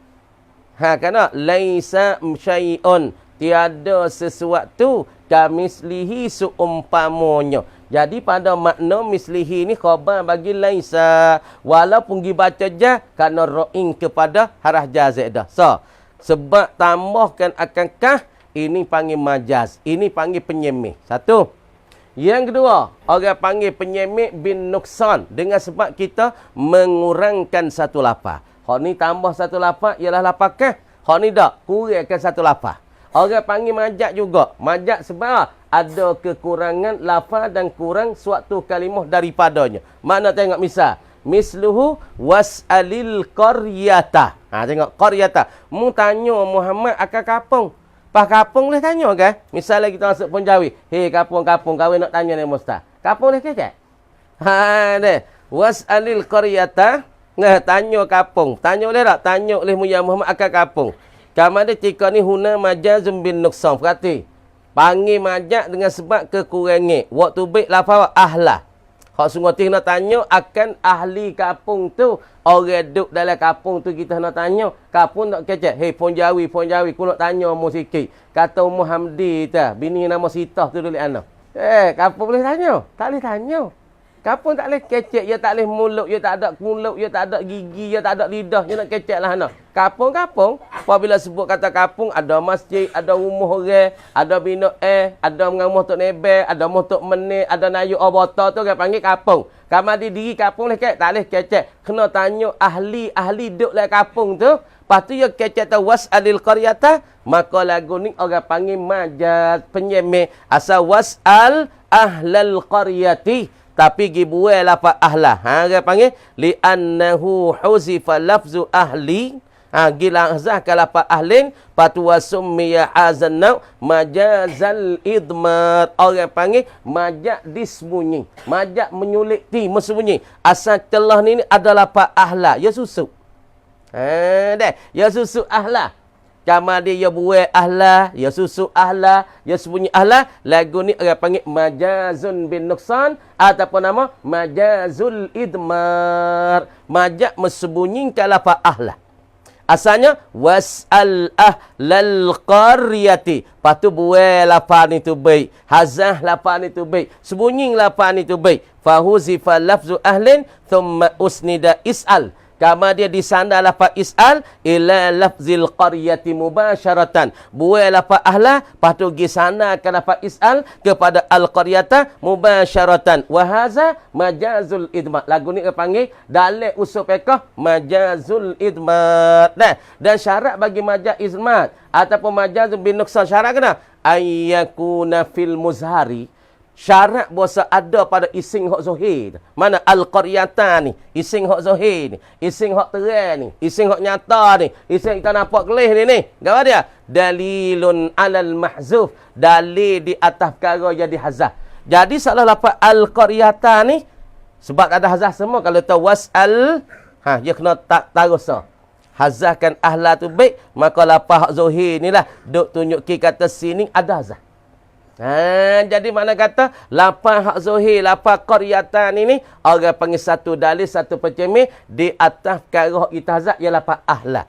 Kerana laisa syai'un, tiada sesuatu kamislihi seumpamanya. Jadi pada makna mislihi ni khabar bagi laisa, walaupun dibaca ja kerana ra'in kepada harah ja zaidah. So, sebab tambahkan akankah, ini panggil majaz, ini panggil penyemih. Satu. Yang kedua, orang panggil penyemih bin nuksan, dengan sebab kita mengurangkan satu lafaz. Hak ni tambah satu lafaz ialah lafaz kah? Hak ni tak, kurangkan satu lafaz. Orang panggil majaz juga. Majaz sebab ada kekurangan lafaz dan kurang suatu kalimah daripadanya. Mana tengok misal. Misluhu was'alil qaryata. Tengok qaryata. Mu tanya Muhammad akan kapung. Pas kapung boleh tanya kan? Misalnya kita masuk Punjabi. Hei kapung-kapung, kau nak tanya ni Ustaz. Kapung boleh kecek? Deh. Was'alil qaryata. Tanya kapung. Tanya boleh tak? Tanya oleh Muhammad akan kapung. Kamu ada jika ni huna majazum bin nuksan. Perhati. Panggil majaz dengan sebab kekurangan. Waktu baik lafaz ahlah. Hak sungguh nak tanya akan ahli kapung tu. Orang duduk dalam kapung tu kita nak tanya. Kapung tak kecek. Hei Punjawi, aku nak tanya mu sikit. Kata Ummu Hamdi tu. Bini nama Sitah tu dulu anak. Kapung boleh tanya? Tak boleh tanya. Kapung tak boleh kecek, dia tak boleh mulut, dia tak ada mulut, dia tak ada gigi, dia tak ada lidah, dia nak kecek lah anak. Kapung-kapung, apabila sebut kata kapung, ada masjid, ada rumah orang, ada bina ada mengamah tok nebel, ada motok menit, ada nayu obota tu, orang panggil kapung. Kamu ada diri kapung boleh kecek, tak boleh kecek. Kena tanya ahli duduk dalam kapung tu, lepas tu dia kecek tu was'alil qaryata, maka lagu ni orang panggil majaz, penyemih, asal was'al ahlal qaryati. Tapi gibuai lafaz ahlah. Dia panggil li'annahu huzifa lafzu ahli. Gila azahkan lafaz ahlin. Patuwa summiya azannau majazal idmat. Orang panggil majaz disembunyi. Majaz menyulikti, mesembunyi. Asal telah ni ada lafaz ahlah. Ya susuk. Ya susuk ahlah. Kama dia ya buat ahlah, ya susu ahlah, ya sembunyi ahlah. Lagu ni orang panggil majazun bin nuksan ataupun nama majazul idmar. Majaz mesembunyikan lafaz ahlah. Asalnya was'al ahlal qaryati. Patu buat lafaz ni tu baik. Hazah lafaz ni tu baik. Sembunyi lafaz ni tu baik. Fahuzifa lafzu ahlin thumma usnida is'al. Kama dia disandar lafaz is'al ila lafzil qaryati mubasyaratan. Buai lafaz ahlah, lepas tu pergi sandarkan lafaz is'al kepada al-qaryata mubasyaratan. Wa haza majazul idmat. Lagu ni dia panggil dalam usul fiqh majazul idmat. Dan syarat bagi majaz idmat ataupun majazul bin nuksan, syarat kena ayyakuna fil muzhari. Syarat bahasa ada pada ising hak zahir. Mana al-qaryata ni, ising hak zahir ni, ising hak terang ni, ising hak nyata ni, ising kita nampak kelih ni. Apa dia? Dalilun alal mahzuf, dalil di atas perkara jadi hazaf. Jadi salah lafaz al-qaryata ni sebab ada hazaf semua. Kalau tahu wasal, dia kena tak tarusa. Hazafkan ahla tu baik, maka lafaz hak zahir ni lah duk tunjuk kata sini ada hazaf. Jadi mana kata lafaz hak zahir, lafaz qaryatan ini orang panggil satu dalil, satu pencemih di atas perkara hak kita hazaf ialah lafaz ahla.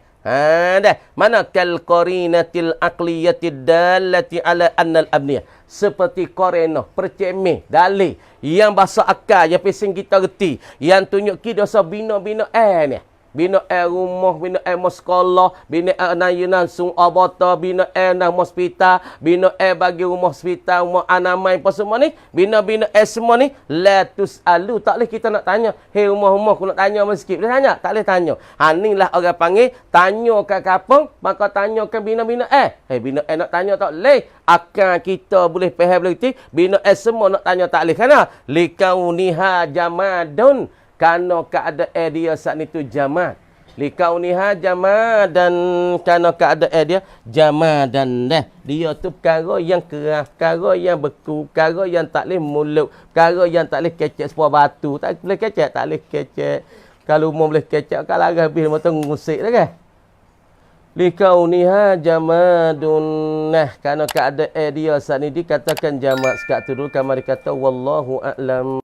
Mana kal qarinatil aqliyatid dallati ala annal abniyah. Seperti qarinah, percemih, dalil yang bahasa akal, yang pesing kita reti, yang tunjuk kita dosa bina-bina ni. Bina rumah, bina sekolah, bina nayunan sung abata, bina nang hospital, bina bagi rumah hospital, rumah anamai apa semua ni, bina semua ni la tusalu. Tak boleh kita nak tanya, hei rumah-rumah aku nak tanya sikit. Boleh tanya? Tak boleh tanya. Inilah orang panggil tanya ke kapung, maka tanya ke bina-bina hei bina nak tanya tak boleh. Akan kita boleh faham boleh reti, bina semua nak tanya tak boleh. Kenapa? Likauniha jamadun. Karena keadaan dia saat itu jamat. Likauniha jamadan, kerana keadaan dia jamadan dah. Dia tu perkara yang keras, perkara yang beku, perkara yang tak boleh mulut, perkara yang tak boleh kecek sebuah batu. Tak boleh kecek, tak boleh kecek. Kalau umum boleh kecek, kalau agak habis mata ngusik dah kan. Likauniha jamadun. Nah, kerana keadaan dia saat ni dikatakan jamak. Sekat tu dulu kamar dikata wallahu a'lam.